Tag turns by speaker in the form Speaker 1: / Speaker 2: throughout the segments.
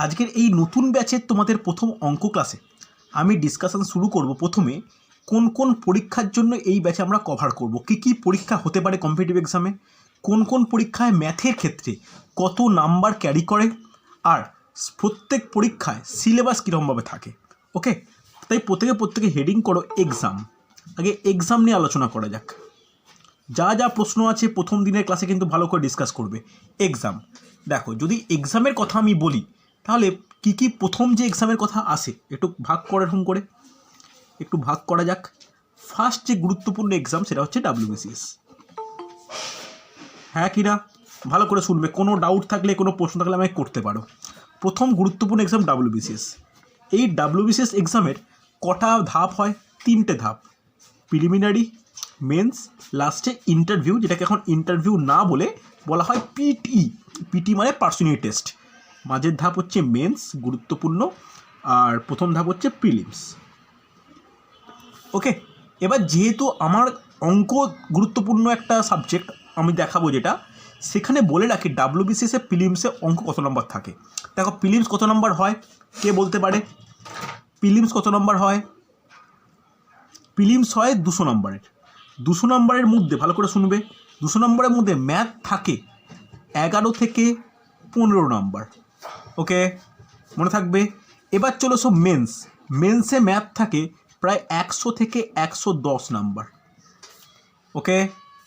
Speaker 1: আজকের এই নতুন ব্যাচের তোমাদের প্রথম অঙ্ক ক্লাসে আমি ডিসকাশন শুরু করব প্রথমে কোন কোন পরীক্ষার জন্য এই ব্যাচে আমরা কভার করব, কী কী পরীক্ষা হতে পারে কম্পিটিটিভ এক্সামে, কোন কোন পরীক্ষায় ম্যাথের ক্ষেত্রে কত নাম্বার ক্যারি করে, আর প্রত্যেক পরীক্ষায় সিলেবাস কীরকমভাবে থাকে। ওকে, তাই প্রত্যেকে হেডিং করো এক্সাম। আগে এক্সাম নিয়ে আলোচনা করা যাক। যা যা প্রশ্ন আছে প্রথম দিনের ক্লাসে কিন্তু ভালো করে ডিসকাস করবে। এক্সাম দেখো, যদি এক্সামের কথা আমি বলি তাহলে কি কি প্রথম যে এক্সামের কথা আসে একটু ভাগ করে এরকম করে একটু ভাগ করা যাক। ফার্স্ট যে গুরুত্বপূর্ণ এক্সাম সেটা হচ্ছে WBCS। হ্যাঁ কি না, ভালো করে শুনবে, কোনো ডাউট থাকলে কোনো প্রশ্ন থাকলে আমাকে করতে পারো। প্রথম গুরুত্বপূর্ণ এক্সাম WBCS। এই WBCS এক্সামের কটা ধাপ হয়? 3টে ধাপ, প্রিলিমিনারি, মেন্স, লাস্টে ইন্টারভিউ, যেটাকে এখন ইন্টারভিউ না বলে বলা হয় পিটি মানে পার্সোনালিটি টেস্ট। মাঝের ধাপ হচ্ছে মেন্স গুরুত্বপূর্ণ, আর প্রথম ধাপ হচ্ছে প্রিলিমস। ওকে, এবার যেহেতু আমার অঙ্ক গুরুত্বপূর্ণ একটা সাবজেক্ট আমি দেখাবো, যেটা সেখানে বলে রাখি WBCS এ প্রিলিমসে অঙ্ক কত নম্বর থাকে। দেখো প্রিলিমস কত নম্বর হয়, কে বলতে পারে? প্রিলিমস কত নম্বর হয়? প্রিলিমস হয় 200 নম্বরের। 200 নম্বরের মধ্যে ভালো করে শুনবে, 200 নম্বরের মধ্যে ম্যাথ থাকে 11 থেকে 15 নম্বর। ওকে, মনে থাকবে। এবার চলো সব মেন্সে ম্যাথ থাকে প্রায় 100 থেকে 110 নাম্বার। ওকে,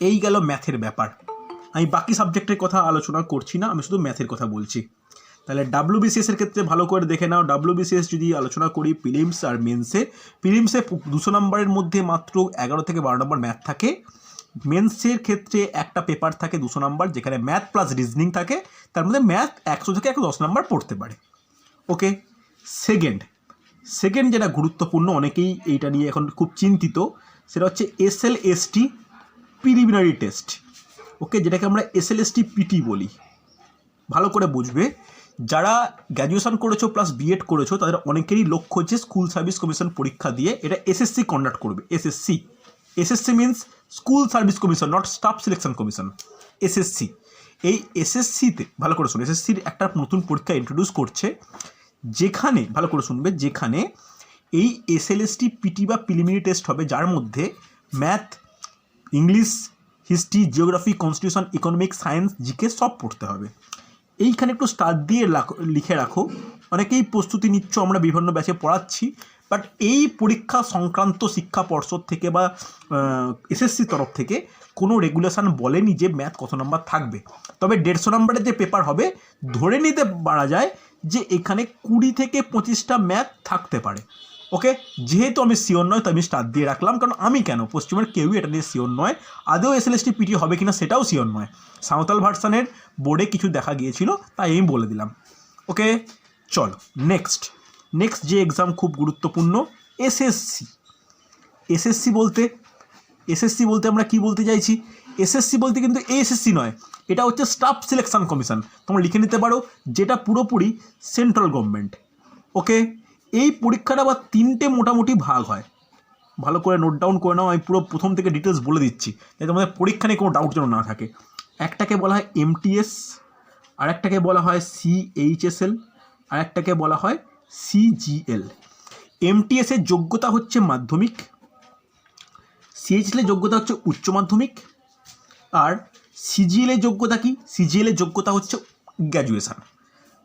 Speaker 1: এই গেল ম্যাথের ব্যাপার। আমি বাকি সাবজেক্টের কথা আলোচনা করছি না, আমি শুধু ম্যাথের কথা বলছি। তাহলে WBCS এর ক্ষেত্রে ভালো করে দেখে নাও। WBCS যদি আলোচনা করি প্রিলিমস আর মেন্সে, প্রিলিমসে 200 নম্বরের মধ্যে মাত্র 11 থেকে 12 নম্বর ম্যাথ থাকে। মেন্সের ক্ষেত্রে একটা পেপার থাকে 200 নম্বর, যেখানে ম্যাথ প্লাস রিজনিং থাকে, তার মধ্যে ম্যাথ 100 থেকে 110 নম্বর পড়তে পারে। ওকে, সেকেন্ড যেটা গুরুত্বপূর্ণ, অনেকেই এইটা নিয়ে এখন খুব চিন্তিত, সেটা হচ্ছে SLST প্রিলিমিনারি টেস্ট। ওকে, যেটাকে আমরা SLST PT বলি। ভালো করে বুঝবে, যারা গ্র্যাজুয়েশন করেছো প্লাস B.Ed করেছো তাদের অনেকেরই লক্ষ্য হচ্ছে স্কুল সার্ভিস কমিশন পরীক্ষা দিয়ে এটা SSC কন্ডাক্ট করবে। SSC means school service commission, not staff selection commission. SSC, এই SSCতে ভালো করে শুনুন, SSCর একটা নতুন পরীক্ষা ইন্ট্রোডিউস করছে, যেখানে ভালো করে শুনবে, যেখানে এই SLST PT বা প্রিলিমিনারি টেস্ট হবে, যার মধ্যে math, English, history, geography, constitution, economics, science, GK সব পড়তে হবে। এইখানে একটু স্টার দিয়ে লিখে রাখো, অনেকেই প্রস্তুতি নিচ্ছ, আমরা বিভিন্ন ব্যাচে পড়াচ্ছি, বাট এই পরীক্ষা সংক্রান্ত শিক্ষা পর্ষদ থেকে বা SSC তরফ থেকে কোনো রেগুলেশন বলেনি যে ম্যাথ কত নম্বর থাকবে। তবে 150 নম্বরের যে পেপার হবে ধরে নিতে পারা যায় যে এখানে 20 থেকে 25টা ম্যাথ থাকতে পারে। ওকে, যেহেতু আমি শিওর নয় তো আমি স্টার দিয়ে রাখলাম, কারণ আমি কেন, পশ্চিমের কেউই এটা নিয়ে শিওর নয়। আদৌ SLST PT হবে কিনা সেটাও শিওর নয়। সাঁওতাল ভার্সানের বোর্ডে কিছু দেখা গিয়েছিল, তাই আমি বলে দিলাম। ওকে, চলো নেক্সট যে এক্সাম খুব গুরুত্বপূর্ণ, SSC বলতে আমরা কি বলতে চাইছি? SSC বলতে কিন্তু SSC নয়, এটা হচ্ছে স্টাফ সিলেকশন কমিশন। তোমরা লিখে নিতে পারো, যেটা পুরোপুরি সেন্ট্রাল গভর্নমেন্ট। ওকে, এই পরীক্ষাটা আবার 3টে মোটামুটি ভাগ হয়, ভালো করে নোট ডাউন করে নাও। আমি পুরো প্রথম থেকে ডিটেলস বলে দিচ্ছি, যাতে তোমাদের পরীক্ষা নিয়ে কোনো ডাউট যেন না থাকে। একটাকে বলা হয় MTS, আরেকটাকে বলা হয় CHSL, আরেকটাকে বলা হয় CGL। MTS এর যোগ্যতা হচ্ছে মাধ্যমিক, CHSL এর যোগ্যতা হচ্ছে উচ্চ মাধ্যমিক, আর CGL এর যোগ্যতা কি? CGL এর যোগ্যতা হচ্ছে graduation,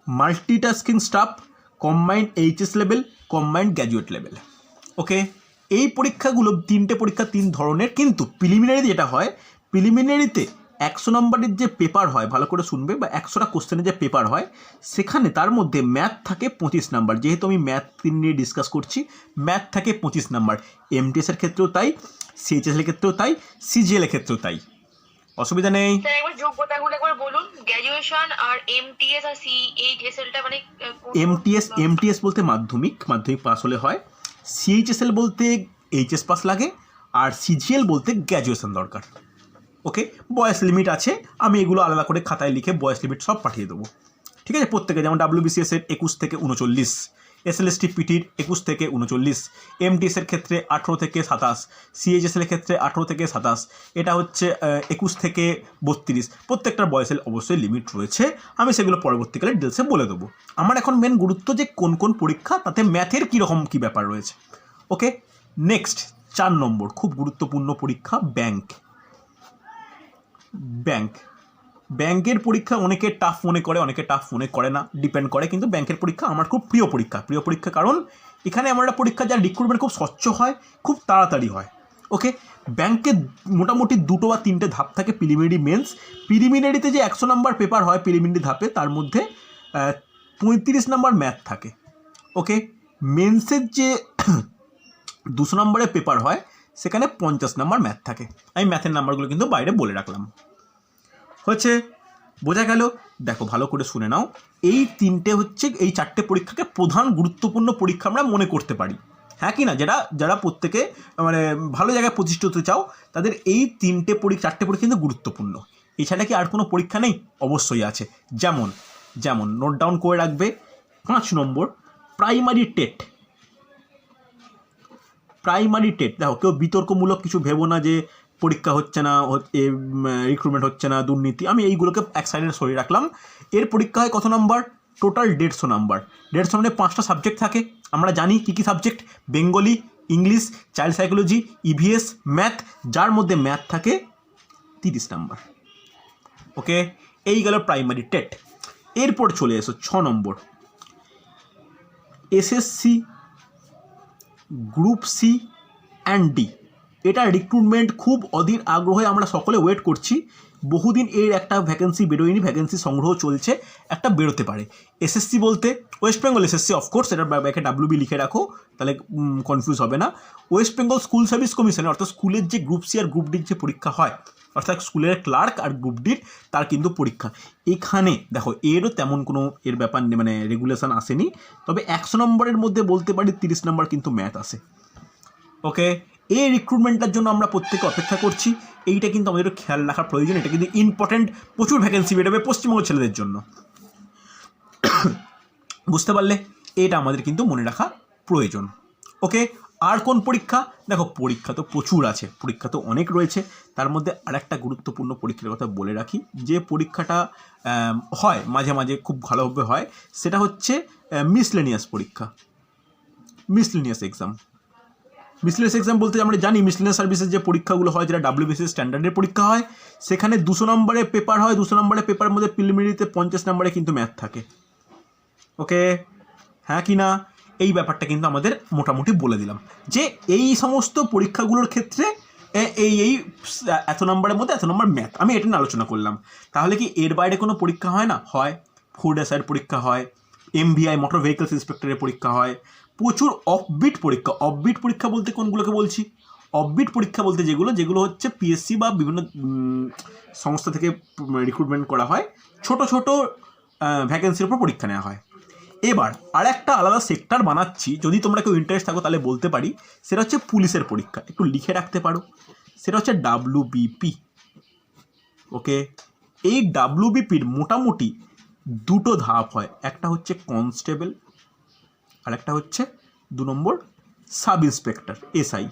Speaker 1: multitasking staff, combined HS level, combined graduate level. Okay, এই পরীক্ষাগুলো 3টে পরীক্ষা 3 ধরনের, কিন্তু প্রিলিমিনারি যেটা হয়, প্রিলিমিনারিতে 100 নম্বরের যে পেপার হয়, ভালো করে শুনবে, বা 100টা কোশ্চেনের যে পেপার হয়, সেখানে তার মধ্যে ম্যাথ থাকে 25 নাম্বার। যেহেতু আমি ম্যাথ নিয়ে ডিসকাস করছি, ম্যাথ থাকে 25 নাম্বার। MTS এর ক্ষেত্রেও তাই, CHSL এর ক্ষেত্রেও তাই, CGL এর ক্ষেত্রেও তাই, অসুবিধা নেই।
Speaker 2: স্যার একবার যোগ্যতাগুলো একবার বলুন, গ্র্যাজুয়েশন আর MTS আর CHSL টা মানে
Speaker 1: MTS বলতে মাধ্যমিক পাস হলে হয়, CHSL বলতে HS পাস লাগে, আর CGL বলতে গ্র্যাজুয়েশন দরকার। ওকে, বয়স লিমিট আছে, আমি এগুলো আলাদা করে খাতায় লিখে বয়স লিমিট সব পাঠিয়ে দেবো। ঠিক আছে, প্রত্যেকে, যেমন WBCS এর 21 থেকে 39, এসএলএসটি পিটির 21 থেকে 39, এমটিএসের ক্ষেত্রে 18 থেকে 27, সিএইচএসএল এর ক্ষেত্রে 18 থেকে 27, এটা হচ্ছে 21 থেকে 32। প্রত্যেকটার বয়সের অবশ্যই লিমিট রয়েছে, আমি সেগুলো পরবর্তীকালে ডিটেলসে বলে দেবো। আমার এখন মেন গুরুত্ব যে কোন কোন পরীক্ষা, তাতে ম্যাথের কীরকম কী ব্যাপার রয়েছে। ওকে, নেক্সট 4 নম্বর খুব গুরুত্বপূর্ণ পরীক্ষা ব্যাংক। ব্যাংকের পরীক্ষা অনেকে টাফ মনে করে, অনেকে টাফ মনে করে না, ডিপেন্ড করে। কিন্তু ব্যাংকের পরীক্ষা আমার খুব প্রিয় পরীক্ষা কারণ এখানে আমার একটা পরীক্ষা যার রিক্রুটমেন্ট খুব স্বচ্ছ হয়, খুব তাড়াতাড়ি হয়। ওকে, ব্যাংকে মোটামুটি 2 বা 3টে ধাপ থাকে, প্রিলিমিনারি মেন্স। প্রিলিমিনারিতে যে 100 নম্বর পেপার হয় প্রিলিমিনারি ধাপে, তার মধ্যে 35 নম্বর ম্যাথ থাকে। ওকে, মেন্সের যে 200 নম্বরের পেপার হয় সেখানে 50 নম্বর ম্যাথ থাকে। আমি ম্যাথের নাম্বারগুলো কিন্তু বাইরে বলে রাখলাম। হচ্ছে, বোঝা গেল? দেখো ভালো করে শুনে নাও, এই 4টে পরীক্ষাকে প্রধান গুরুত্বপূর্ণ পরীক্ষা আমরা মনে করতে পারি, হ্যাঁ কি না? যারা প্রত্যেকে মানে ভালো জায়গায় প্রতিষ্ঠিত হতে চাও, তাদের এই 4টে পরীক্ষা কিন্তু গুরুত্বপূর্ণ। এছাড়া কি আর কোনো পরীক্ষা নেই? অবশ্যই আছে। যেমন নোট ডাউন করে রাখবে, 5 নম্বর প্রাইমারি টেট। দেখো, কেউ বিতর্কমূলক কিছু ভেবো না যে পরীক্ষা হচ্ছে না, রিক্রুটমেন্ট হচ্ছে না, দুর্নীতি। আমি এইগুলোকে এক সাইডে সরিয়ে রাখলাম। এর পরীক্ষা হয় কত নাম্বার? Total 150 number. 150 মানে 5টা সাবজেক্ট থাকে। আমরা জানি কী কী subject: Bengali, English, child psychology, EVS, math, যার মধ্যে ম্যাথ থাকে 30 নাম্বার। ওকে, এই গেল প্রাইমারি টেট। এরপর চলে এসো 6 নম্বর SSC group C and D. এটা রিক্রুটমেন্ট খুব অধীর আগ্রহে আমরা সকলে ওয়েট করছি। বহুদিন এর একটা ভ্যাকেন্সি বেরোয়নি, ভ্যাকেন্সি সংগ্রহ চলছে, একটা বেরোতে পারে। এসএসসি বলতে ওয়েস্ট বেঙ্গল এসএসসি, অফকোর্স এটা ব্যাকে WB লিখে রাখো, তাহলে কনফিউজ হবে না। ওয়েস্ট বেঙ্গল স্কুল সার্ভিস কমিশনের, অর্থাৎ স্কুলের যে গ্রুপ সি আর গ্রুপ ডির যে পরীক্ষা হয়, অর্থাৎ স্কুলের ক্লার্ক আর গ্রুপ ডির, তার কিন্তু পরীক্ষা। এখানে দেখো এরও তেমন কোনো এর ব্যাপার মানে রেগুলেশন আসেনি, তবে 100 নম্বরের মধ্যে বলতে পারি 30 নম্বর কিন্তু ম্যাথ আসে। ওকে, এই রিক্রুটমেন্টটার জন্য আমরা প্রত্যেকে অপেক্ষা করছি। এইটা কিন্তু আমাদের খেয়াল রাখার প্রয়োজন, এটা কিন্তু ইম্পর্টেন্ট। প্রচুর ভ্যাকেন্সি বেরোবে পশ্চিমবঙ্গের ছেলেদের জন্য, বুঝতে পারলে? এটা আমাদের কিন্তু মনে রাখা প্রয়োজন। ওকে, আর কোন পরীক্ষা? দেখো পরীক্ষা তো প্রচুর আছে, পরীক্ষা তো অনেক রয়েছে। তার মধ্যে আরেকটা গুরুত্বপূর্ণ পরীক্ষার কথা বলে রাখি, যে পরীক্ষাটা হয় মাঝে মাঝে, খুব ভালোভাবে হয়, সেটা হচ্ছে মিসলেনিয়াস পরীক্ষা, মিসলেনিয়াস এক্সাম বলতে আমরা জানি মিসলেনিয়াস সার্ভিসের যে পরীক্ষাগুলো হয়, যেটা WBCS স্ট্যান্ডার্ডের পরীক্ষা হয়, সেখানে 200 নম্বরের পেপার হয়। 200 নম্বরের পেপারের মধ্যে প্রিলিমিনারিতে 50 নম্বরে কিন্তু ম্যাথ থাকে। ওকে, হ্যাঁ কি না? এই ব্যাপারটা কিন্তু আমাদের মোটামুটি বলে দিলাম যে এই সমস্ত পরীক্ষাগুলোর ক্ষেত্রে এই এত নম্বরের মধ্যে এত নম্বর ম্যাথ, আমি এটা নিয়ে আলোচনা করলাম। তাহলে কি এর বাইরে কোনো পরীক্ষা হয় না? হয়, ফুড এসআইয়ের পরীক্ষা হয়, MVI মোটর ভেহিকলস ইন্সপেক্টরের পরীক্ষা হয়, প্রচুর অফবিট পরীক্ষা বলতে কোনগুলোকে বলছি? অফবিট পরীক্ষা বলতে যেগুলো হচ্ছে PSC বা বিভিন্ন সংস্থা থেকে রিক্রুটমেন্ট করা হয়, ছোট ভ্যাকেন্সির উপর পরীক্ষা নেওয়া হয়। এবার আর একটা আলাদা সেক্টর বানাচ্ছি, যদি তোমরা কেউ ইন্টারেস্ট থাকো তাহলে বলতে পারি, সেটা হচ্ছে পুলিশের পরীক্ষা। একটু লিখে রাখতে পারো, সেটা হচ্ছে WBP। ওকে, এই WBPর মোটামুটি 2টো ধাপ হয়, একটা হচ্ছে কনস্টেবল আর একটা হচ্ছে 2 নম্বর সাব ইন্সপেক্টর SI।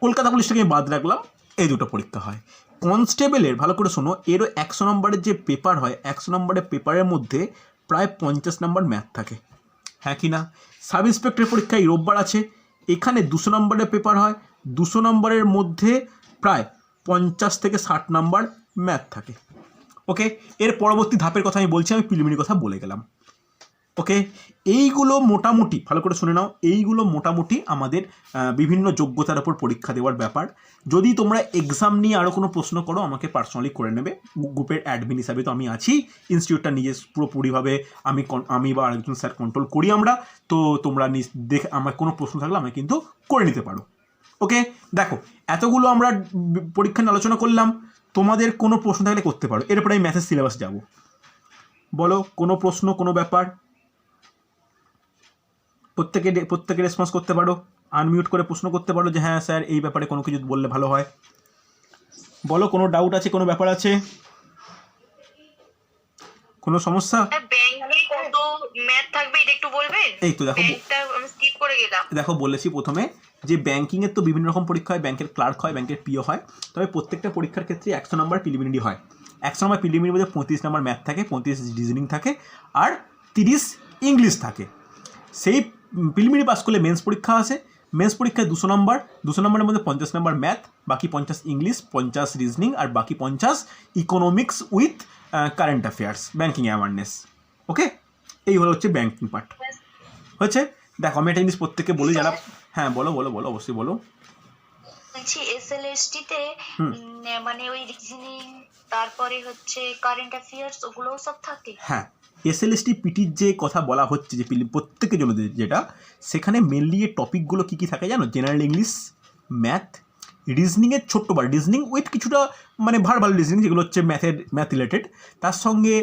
Speaker 1: কলকাতা পুলিশটাকে আমি বাদ রাখলাম, এই 2টো পরীক্ষা হয়। কনস্টেবলের ভালো করে শোনো, এরও 100 নম্বরের যে পেপার হয়, 100 নম্বরের পেপারের মধ্যে প্রায় 50 নম্বর ম্যাথ থাকে, হ্যাঁ কি না? সাব ইন্সপেক্টরের পরীক্ষা এই রোববার আছে, এখানে 200 নম্বরের পেপার হয়, 200 নম্বরের মধ্যে প্রায় 50 থেকে 60 নম্বর ম্যাথ থাকে। ওকে, এর পরবর্তী ধাপের কথা আমি বলছি, আমি প্রিলিমিনারি কথা বলে গেলাম। ওকে, এইগুলো মোটামুটি ভালো করে শুনে নাও, এইগুলো মোটামুটি আমাদের বিভিন্ন যোগ্যতার উপর পরীক্ষা দেওয়ার ব্যাপার। যদি তোমরা এক্সাম নিয়ে আরও কোনো প্রশ্ন করো, আমাকে পার্সোনালি করে নেবে, গ্রুপের অ্যাডমিন হিসাবে তো আমি আছি, ইনস্টিটিউটটা নিজে পুরোপুরিভাবে আমি বা আরেকজন স্যার কন্ট্রোল করি আমরা। তো তোমরা দেখে আমার কোনো প্রশ্ন থাকলে আমাকে কিন্তু করে নিতে পারো। ওকে, দেখো এতগুলো আমরা পরীক্ষা নিয়ে আলোচনা করলাম, তোমাদের কোনো প্রশ্ন থাকলে করতে পারো। এরপরে আমি ম্যাথের সিলেবাস যাব, বলো কোনো প্রশ্ন, কোনো ব্যাপার? প্রত্যেকে রেসপন্স করতে পারো, আনমিউট করে প্রশ্ন করতে পারো যে হ্যাঁ স্যার এই ব্যাপারে কোনো কিছু বললে ভালো হয়। বলো কোনো ডাউট আছে, কোনো ব্যাপার আছে? কোনো সমস্যা?
Speaker 2: ব্যাংকে কত ম্যাথ থাকবে এটা একটু বলবেন?
Speaker 1: এই তো দেখো
Speaker 2: ব্যাংকটা আমি স্কিপ করে গেলাম।
Speaker 1: দেখো বলেছি প্রথমে যে ব্যাংকিংয়ের তো বিভিন্ন রকম পরীক্ষা হয়, ব্যাংকের ক্লার্ক হয়, ব্যাংকের পিও হয়, তবে প্রত্যেকটা পরীক্ষার ক্ষেত্রে 100 নম্বর প্রিলিমিনারি হয়। 100 নম্বর প্রিলিমিনারির মধ্যে 35 নম্বর ম্যাথ থাকে, 35 রিজনিং থাকে, আর 30 ইংলিশ থাকে। সেই প্রিলিমিনারি পাস করলে মেন্স পরীক্ষা আসে, মেন্স পরীক্ষায় 200 নম্বর, 200 নম্বরের মধ্যে 50 নম্বর ম্যাথ, বাকি 50 ইংলিশ, 50 রিজনিং, আর বাকি 50 economics with current affairs, banking awareness. Okay, এই হলো হচ্ছে ব্যাংকিং পার্ট। হয়েছে? দেখো আমি একটা জিনিস প্রত্যেককে বলি যারা, হ্যাঁ বলো বলো বলো, অবশ্যই বলো।
Speaker 3: বলছি SLST তে মানে ওই রিজনিং তারপরে হচ্ছে কারেন্ট অ্যাফেয়ার্স ওগুলোও সব থাকে?
Speaker 1: হ্যাঁ, এসএলএসটি পিটির যে কথা বলা হচ্ছে যে প্রত্যেকের জন্য যেটা, সেখানে মেনলি এই টপিকগুলো কী কী থাকে জানো? জেনারেল ইংলিশ, ম্যাথ, রিজনিংয়ের ছোট্ট বার রিজনিং উইথ কিছুটা মানে ভার্বাল রিজনিং যেগুলো হচ্ছে ম্যাথ রিলেটেড, তার সঙ্গে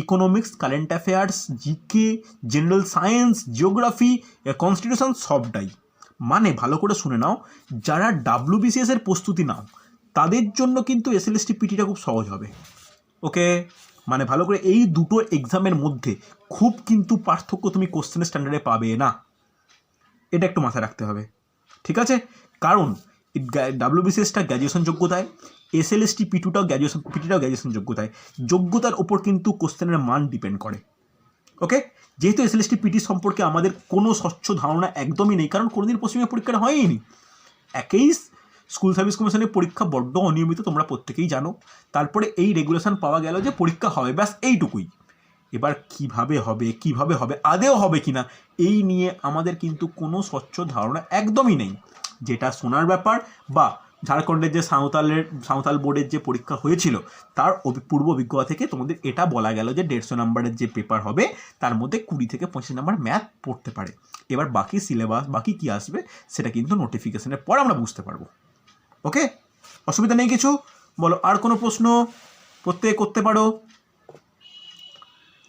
Speaker 1: economics, current affairs, GK, general science, geography, constitution সবটাই। মানে ভালো করে শুনে নাও, যারা WBCS এর প্রস্তুতি নাও তাদের জন্য কিন্তু এসএলএসটি পিটিটা খুব সহজ হবে। ওকে, মানে ভালো করে এই দুটো এক্সামের মধ্যে খুব কিন্তু পার্থক্য তুমি কোশ্চেনের স্ট্যান্ডার্ডে পাবে না, এটা একটু মাথায় রাখতে হবে। ঠিক আছে, কারণ WBCSটা গ্র্যাজুয়েশন যোগ্যতায়, এসএলএসটি পিটিটাও গ্র্যাজুয়েশন যোগ্যতায়, যোগ্যতার ওপর কিন্তু কোশ্চেনের মান ডিপেন্ড করে। ওকে, যেহেতু এসএলএসটি পিটি সম্পর্কে আমাদের কোনো স্বচ্ছ ধারণা একদমই নেই, কারণ কোনোদিন পশ্চিমবঙ্গে পরীক্ষাটা হয়নি। একেই স্কুল সার্ভিস কমিশনের পরীক্ষা বড্ড অনিয়মিত, তোমরা প্রত্যেকেই জানো। তারপরে এই রেগুলেশন পাওয়া গেল যে পরীক্ষা হবে, ব্যাস এইটুকুই। এবার কিভাবে হবে আদেও হবে কি না, এই নিয়ে আমাদের কিন্তু কোনো স্বচ্ছ ধারণা একদমই নেই। যেটা শোনার ব্যাপার, বা ঝাড়খণ্ডের যে সাঁওতাল বোর্ডের যে পরীক্ষা হয়েছিল তার পূর্ব অভিজ্ঞতা থেকে তোমাদের এটা বলা গেল যে 150 নম্বরের যে পেপার হবে তার মধ্যে 20 থেকে 25 নম্বর ম্যাথ পড়তে পারে। এবার বাকি সিলেবাস, বাকি কী আসবে সেটা কিন্তু নোটিফিকেশনের পর আমরা বুঝতে পারবো। ওকে, অসুবিধা নেই কিছু? বলো, আর কোনো প্রশ্ন? প্রত্যেকে করতে পারো।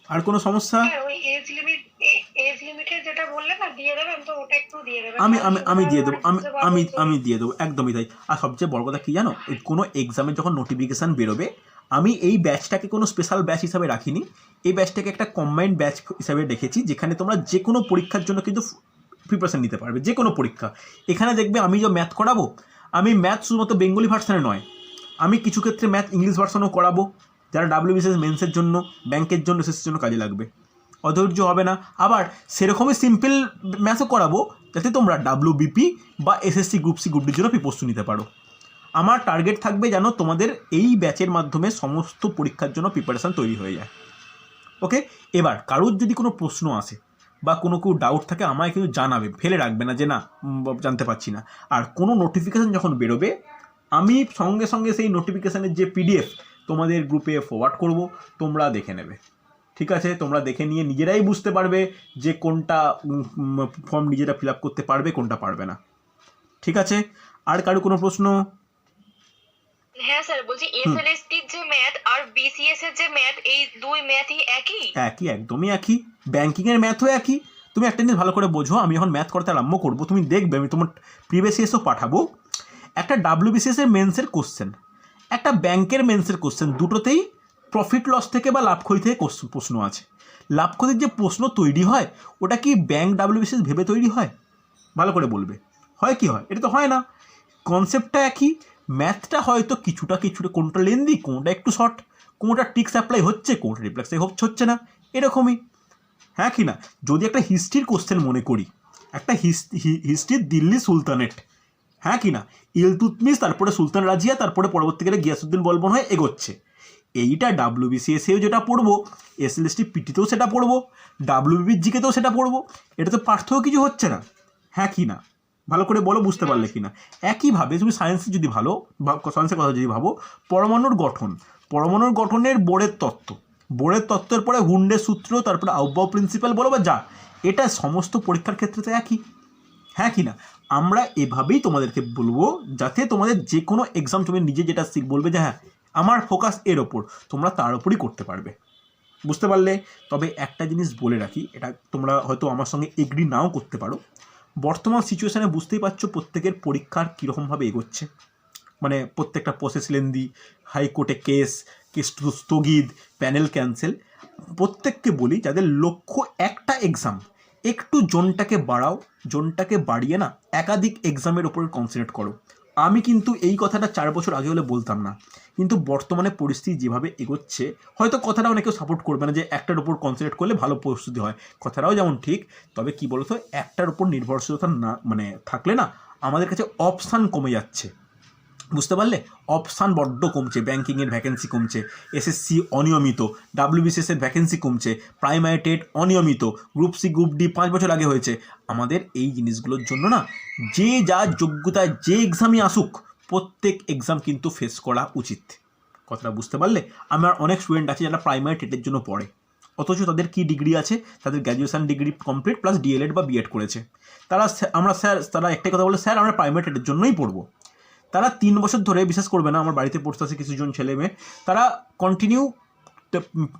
Speaker 1: আর কোনো সমস্যা?
Speaker 4: ওই এজ লিমিটের যেটা বললে না দিয়ে দেবেন, তো ওটা একটু দিয়ে দেবেন।
Speaker 1: আমি দিয়ে দেবো, আমি দিয়ে দেবো, একদমই তাই। আর সবচেয়ে বড় কথা কী জানো, কোনো এক্সামের যখন নোটিফিকেশান বেরোবে, আমি এই ব্যাচটাকে কোনো স্পেশাল ব্যাচ হিসাবে রাখিনি, এই ব্যাচটাকে একটা কম্বাইন্ড ব্যাচ হিসাবে রেখেছি, যেখানে তোমরা যে কোনো পরীক্ষার জন্য কিন্তু প্রিপারেশান নিতে পারবে, যে কোনো পরীক্ষা। এখানে দেখবে আমি যে ম্যাথ করাবো, আমি ম্যাথ শুধুমাত্র বেঙ্গলি ভার্সানে নয়, আমি কিছু ক্ষেত্রে ম্যাথ ইংলিশ ভার্সানও করাবো, যারা WBCS মেন্সের জন্য, ব্যাংকের জন্য, এসএসসির জন্য কাজে লাগবে। অধৈর্য হবে না। আবার সেরকমই সিম্পল ম্যাথও করাবো যাতে তোমরা WBP বা SSC গ্রুপ সি গ্রুপ ডির জন্য প্রস্তুতি নিতে পারো। আমার টার্গেট থাকবে যেন তোমাদের এই ব্যাচের মাধ্যমে সমস্ত পরীক্ষার জন্য প্রিপারেশান তৈরি হয়ে যায়। ওকে, এবার কারোর যদি কোনো প্রশ্ন আসে বা কোনো কেউ ডাউট থাকে আমায় কিন্তু জানাবে, ফেলে রাখবে না যে না জানতে পারছি না। আর কোনো নোটিফিকেশান যখন বেরোবে আমি সঙ্গে সঙ্গে সেই নোটিফিকেশানের যে PDF তোমাদের গ্রুপে ফরওয়ার্ড করব, তোমরা দেখে নেবে। ঠিক আছে, তোমরা দেখে নিয়ে নিজেরাই বুঝতে পারবে যে কোনটা ফর্ম নিজেরা ফিল আপ করতে পারবে, কোনটা পারবে না। ঠিক আছে, আর কারো কোনো প্রশ্ন?
Speaker 2: হ্যাঁ স্যার, বলছি এসএলএসটি যে ম্যাথ আর বিসিএস এর যে ম্যাথ, এই দুই ম্যাথই একই?
Speaker 1: একদমই একই। ব্যাংকিংয়ের ম্যাথও একই। তুমি একটা জিনিস ভালো করে বোঝো, আমি যখন ম্যাথ করতে আরম্ভ করবো তুমি দেখবে, আমি তোমার প্রিভিয়াস ইয়ার্সও পাঠাবো, একটা WBCS এর মেন্সের কোশ্চেন, একটা ব্যাংকের মেন্সের কোশ্চেন, দুটোতেই প্রফিট লস থেকে বা লাভ ক্ষতি থেকে প্রশ্ন আছে। লাভ ক্ষতির যে প্রশ্ন তৈরি হয় ওটা কি ব্যাংক WBCS ভেবে তৈরি হয়? ভালো করে বলবে, হয় কি হয়? এটা তো হয় না। কনসেপ্টটা একই, ম্যাথটা হয়তো কিছুটা কোনটা লেন্দি, কোনটা একটু শর্ট, কোনটা টিক্স অ্যাপ্লাই হচ্ছে, কোনটা রিপ্লেক্স হচ্ছে না, এরকমই। হ্যাঁ কি না? যদি একটা হিস্ট্রির কোশ্চেন মনে করি, একটা হিস্ট্রির দিল্লি সুলতানেট, হ্যাঁ কি না, ইলতুৎমিশ, তারপরে সুলতান রাজিয়া, তারপরে পরবর্তীকালে গিয়াসুদ্দিন বলবন হয়ে এগোচ্ছে, এইটা WBCSেও যেটা পড়বো, এসএলএসটি পিটিতেও সেটা পড়বো, WBPর জিকেতেও সেটা পড়বো, এটা তো পার্থক্য কিছু হচ্ছে না। হ্যাঁ কি না? ভালো করে বলো, বুঝতে পারলে কি না? একইভাবে তুমি সায়েন্সে যদি সায়েন্সের কথা যদি ভাবো, পরমাণুর গঠনের বোরের তত্ত্বের পরে হুন্ডের সূত্র, তারপরে আউবাউ প্রিন্সিপাল বলো বা যা, এটা সমস্ত পরীক্ষার ক্ষেত্রে তো একই। হ্যাঁ কি না? আমরা এভাবেই তোমাদেরকে বলবো যাতে তোমাদের যে কোনো এক্সাম তুমি নিজে যেটা বলবে যে হ্যাঁ আমার ফোকাস এর ওপর, তোমরা তার ওপরই করতে পারবে। বুঝতে পারলে? তবে একটা জিনিস বলে রাখি, এটা তোমরা হয়তো আমার সঙ্গে এগ্রি নাও করতে পারো, বর্তমান সিচুয়েশানে বুঝতেই পারছো প্রত্যেকের পরীক্ষার কীরকমভাবে এগোচ্ছে, মানে প্রত্যেকটা প্রসেস লেন্দি, হাইকোর্টে কেস স্থগিত, প্যানেল ক্যান্সেল। প্রত্যেককে বলি যাদের লক্ষ্য একটা এক্সাম, একটু জোনটাকে বাড়াও, জোনটাকে বাড়িয়ে না একাধিক এক্সামের ওপর কনসেন্ট্রেট করো। আমি কিন্তু এই কথাটা 4 বছর আগে হলে বলতাম না, কিন্তু বর্তমানে পরিস্থিতি যেভাবে এগোচ্ছে হয়তো কথাটা অনেকেও সাপোর্ট করবে না যে একটার উপর কনসেন্ট্রেট করলে ভালো প্রস্তুতি হয়, কথাটাও যেমন ঠিক, তবে কি বলতো একটার উপর নির্ভরশীলতা না মানে থাকলে না আমাদের কাছে অপশান কমে যাচ্ছে, বুঝতে পারলে? অপশান বড্ড কমছে, ব্যাঙ্কিংয়ের ভ্যাকেন্সি কমছে, এসএসসি অনিয়মিত, ডাব্লিউবিসিএসের ভ্যাকেন্সি কমছে, প্রাইমারি টেট অনিয়মিত, গ্রুপ সি গ্রুপ ডি 5 বছর আগে হয়েছে। আমাদের এই জিনিসগুলোর জন্য না যে যা যোগ্যতায় যে এক্সামই আসুক প্রত্যেক এক্সাম কিন্তু ফেস করা উচিত, কথাটা বুঝতে পারলে? আমার অনেক স্টুডেন্ট আছে যারা প্রাইমারি টেটের জন্য পড়ে, অথচ তাদের কি ডিগ্রি আছে, তাদের graduation degree complete plus DElEd বা বিএড করেছে, তারা একটাই কথা বলে, স্যার আমরা প্রাইমারি টেটের জন্যই পড়বো। তারা 3 বছর ধরে, বিশ্বাস করবে না, আমার বাড়িতে পড়তে আসে কিছুজন ছেলে মেয়ে, তারা কন্টিনিউ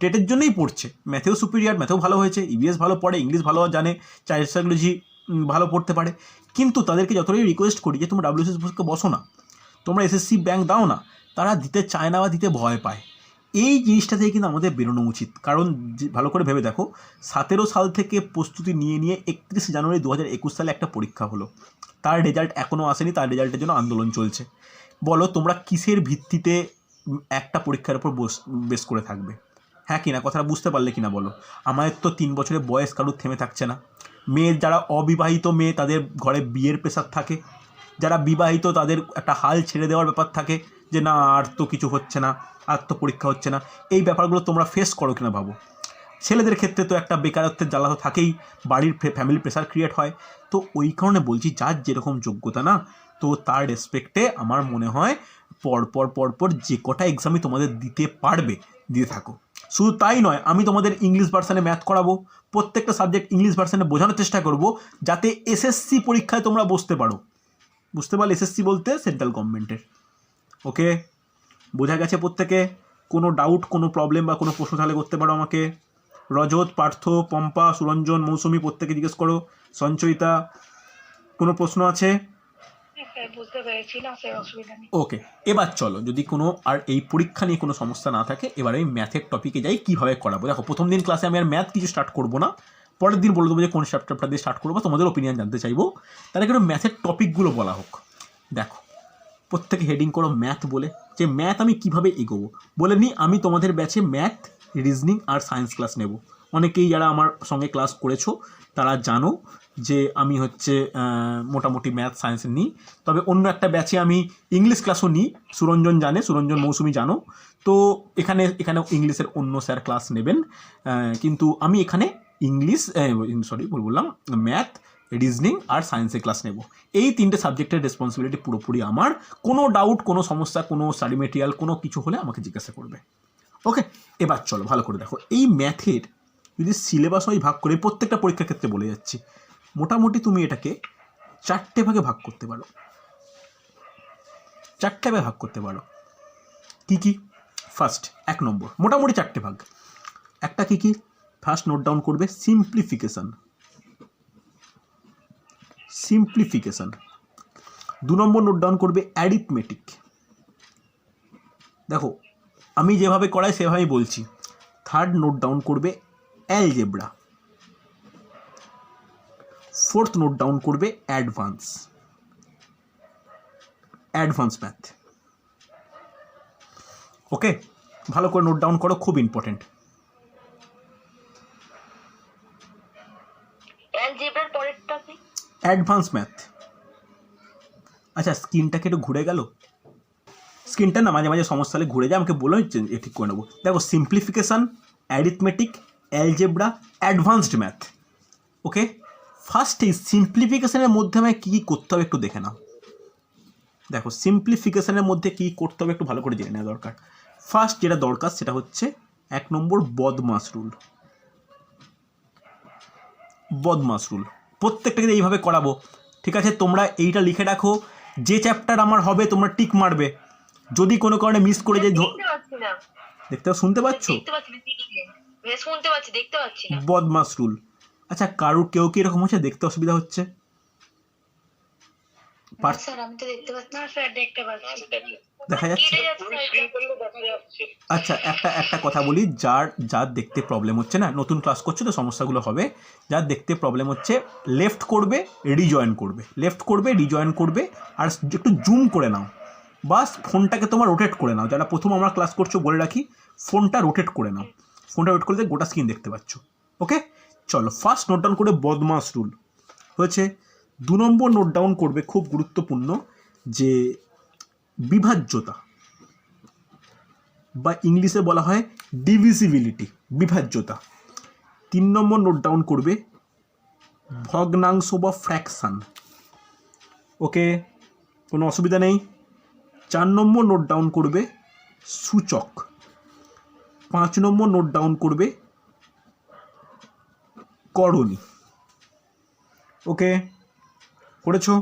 Speaker 1: টেটের জন্যই পড়ছে, ম্যাথেও সুপিরিয়ার, ম্যাথেও ভালো হয়েছে, ইভিএস ভালো পড়ে, ইংলিশ ভালো জানে, চাইল্ড সাইকোলজি ভালো পড়তে পারে, কিন্তু তাদেরকে যতটাই রিকোয়েস্ট করি যে তোমরা ডাব্লিউবিসিএস বসো না, তোমরা এসএসসি ব্যাংক দাও না, তারা দিতে চায় না বা দিতে ভয় পায়। এই জিনিসটা থেকে কিন্তু আমাদের বেরোনো উচিত, কারণ ভালো করে ভেবে দেখো 17 সাল থেকে প্রস্তুতি নিয়ে 31 জানুয়ারি 2021 সালে একটা পরীক্ষা হলো, তার রেজাল্ট এখনও আসেনি, তার রেজাল্টের জন্য আন্দোলন চলছে। বলো তোমরা কিসের ভিত্তিতে একটা পরীক্ষার উপর বেস করে থাকবে? হ্যাঁ কিনা, কথাটা বুঝতে পারলে কিনা বলো? আমাদের তো 3 বছরের বয়স কারুর থেমে থাকছে না। মেয়ের যারা অবিবাহিত মেয়ে তাদের ঘরে বিয়ের প্রেশার থাকে, যারা বিবাহিত তাদের একটা হাল ছেড়ে দেওয়ার ব্যাপার থাকে যে না আর তো কিছু হচ্ছে না, আর তো পরীক্ষা হচ্ছে না। এই ব্যাপারগুলো তোমরা ফেস করো কিনা ভাবো। ছেলেদের ক্ষেত্রে তো একটা বেকারত্বের জ্বালা তো থাকেই, বাড়ির ফ্যামিলি প্রেশার ক্রিয়েট হয়। তো ওই কারণে বলছি যার যেরকম যোগ্যতা না, তো তার রেসপেক্টে আমার মনে হয় পর যে কটা এক্সামই তোমাদের দিতে পারবে দিতে থাকো। শুধু তাই নয়, আমি তোমাদের ইংলিশ ভার্সানে ম্যাথ করাবো, প্রত্যেকটা সাবজেক্ট ইংলিশ ভার্সানে বোঝানোর চেষ্টা করব যাতে এসএসসি পরীক্ষায় তোমরা বসতে পারো। বুঝতে পারলে? এসএসসি বলতে সেন্ট্রাল গভর্নমেন্টের। ওকে, বোঝা গেছে প্রত্যেকে? কোনো ডাউট, কোনো প্রবলেম বা কোনো প্রশ্ন তাহলে করতে পারো আমাকে। রজত, পার্থ, পম্পা, সুরঞ্জন, মৌসুমি প্রত্যেকে জিজ্ঞেস করো। সঞ্চয়িতা, কোনো প্রশ্ন আছে?
Speaker 4: স্যার বুঝতে পেরেছি না স্যার, অসুবিধা নেই।
Speaker 1: ওকে, এবার চলো, যদি কোনো আর এই পরীক্ষা নিয়ে কোনো সমস্যা না থাকে, এবার আমি ম্যাথের টপিকে যাই, কীভাবে করাবো। দেখো, প্রথম দিন ক্লাসে আমি আর ম্যাথ কিছু স্টার্ট করবো না, পরের দিন বলে দেবো যে কোন চ্যাপ্টারটা দিয়ে স্টার্ট করবো, তোমাদের ওপিনিয়ন জানতে চাইবো। তাহলে কিন্তু ম্যাথের টপিকগুলো বলা হোক। দেখো, প্রত্যেকে হেডিং করো ম্যাথ বলে, যে ম্যাথ আমি কিভাবে এগোবো বলে নিই। আমি তোমাদের ব্যাচে ম্যাথ, রিজনিং আর সায়েন্স ক্লাস নেব। অনেকেই যারা আমার সঙ্গে ক্লাস করেছো তারা জানো যে আমি হচ্ছে মোটামুটি ম্যাথ সায়েন্স নিই, তবে অন্য একটা ব্যাচে আমি ইংলিশ ক্লাসও নিই। সুরঞ্জন জানে, সুরঞ্জন, মৌসুমি জানো। তো এখানেও ইংলিশের অন্য স্যার ক্লাস নেবেন, কিন্তু আমি এখানে ম্যাথ, রিজনিং আর সায়েন্সের ক্লাস নেব। এই 3টে সাবজেক্টের রেসপন্সিবিলিটি পুরোপুরি আমার। কোনো ডাউট, কোনো সমস্যা, কোনো স্টাডি মেটেরিয়াল, কোনো কিছু হলে আমাকে জিজ্ঞাসা করবে। ওকে, এবার চলো ভালো করে দেখো, এই ম্যাথের যদি সিলেবাস ওই ভাগ করে, প্রত্যেকটা পরীক্ষার ক্ষেত্রে বলে যাচ্ছি, মোটামুটি তুমি এটাকে 4টে ভাগে ভাগ করতে পারো। 4টে ভাগে ভাগ করতে পারো। কি কি? ফার্স্ট, 1 নম্বর, মোটামুটি 4টে ভাগ। একটা কি কি? ফার্স্ট নোট ডাউন করবে সিম্পলিফিকেশন। 2 নম্বর নোট ডাউন করবে অ্যারিথমেটিক। দেখো আমি যেভাবে করাই সেভাবেই বলছি। 3rd নোট ডাউন করবে অ্যালজেব্রা। 4th নোট ডাউন করবে অ্যাডভান্স ম্যাথ। ওকে, ভালো করে নোট ডাউন করো, খুব ইম্পর্টেন্ট।
Speaker 3: অ্যালজেব্রার পরেরটা কি?
Speaker 1: Advance math. আচ্ছা, স্ক্রিনটাকে একটু ঘুরে গেল, স্ক্রিনটা না মাঝে মাঝে সমস্যা হলে ঘুরে যায়, আমাকে বলে ঠিক করে নেবো। দেখো, simplification, arithmetic, algebra, advanced math. Okay, first এই সিম্পলিফিকেশানের মধ্যে আমায় কী কী করতে হবে একটু দেখে নাও। দেখো, সিম্পলিফিকেশানের মধ্যে কী করতে হবে একটু ভালো করে জেনে নেওয়া দরকার। ফার্স্ট যেটা দরকার সেটা হচ্ছে 1 নম্বর বদমাস রুল। প্রত্যেকটাকে এইভাবে করাবো, ঠিক আছে? তোমরা এইটা লিখে রাখো, যে চ্যাপ্টার আমার হবে তোমরা টিক মারবে। যদি কোনো কারণে মিস করে যাই, দেখতে শুনতে পাচ্ছ?
Speaker 2: শুনতে পাচ্ছি, দেখতে পাচ্ছি না।
Speaker 1: বদমাস রুল। আচ্ছা, কারুর কেউ কি এরকম হচ্ছে দেখতে অসুবিধা হচ্ছে? পার-
Speaker 3: স্যার আমি তো দেখতে পাচ্ছি
Speaker 4: না স্যার দেখতে পাচ্ছি।
Speaker 1: দেখা যাচ্ছে?
Speaker 2: কেটে যাচ্ছে স্যার।
Speaker 1: আচ্ছা, একটা কথা বলি, যার দেখতে প্রবলেম হচ্ছে না, নতুন ক্লাস করছো তো সমস্যাগুলো হবে, যার দেখতে প্রবলেম হচ্ছে লেফট করবে, রিজয়েন করবে, লেফট করবে, রিজয়েন করবে, আর একটু জুম করে নাও, বাস ফোনটাকে তোমার রোটেট করে নাও। যারা প্রথম আমরা ক্লাস করছো বলে রাখি, ফোনটা রোটেট করে নাও, ফোনটা রোটেট করলে গোটা স্ক্রিন দেখতে পাচ্ছ। ওকে, চলো ফার্স্ট নোট ডাউন করে বদমাস রুল হয়েছে। 2 নম্বর নোট ডাউন করবে, খুব গুরুত্বপূর্ণ, যে বিভাজ্যতা বা ইংলিশে বলা হয় ডিভিজিবিলিটি, বিভাজ্যতা। 3 নম্বর নোট ডাউন করবে ভগ্নাংশ বা ফ্র্যাকশান। ওকে, কোনো অসুবিধা নেই। 4 নম্বর নোট ডাউন করবে সূচক। 5 নম্বর নোট ডাউন করবে করণী। ওকে, করেছো?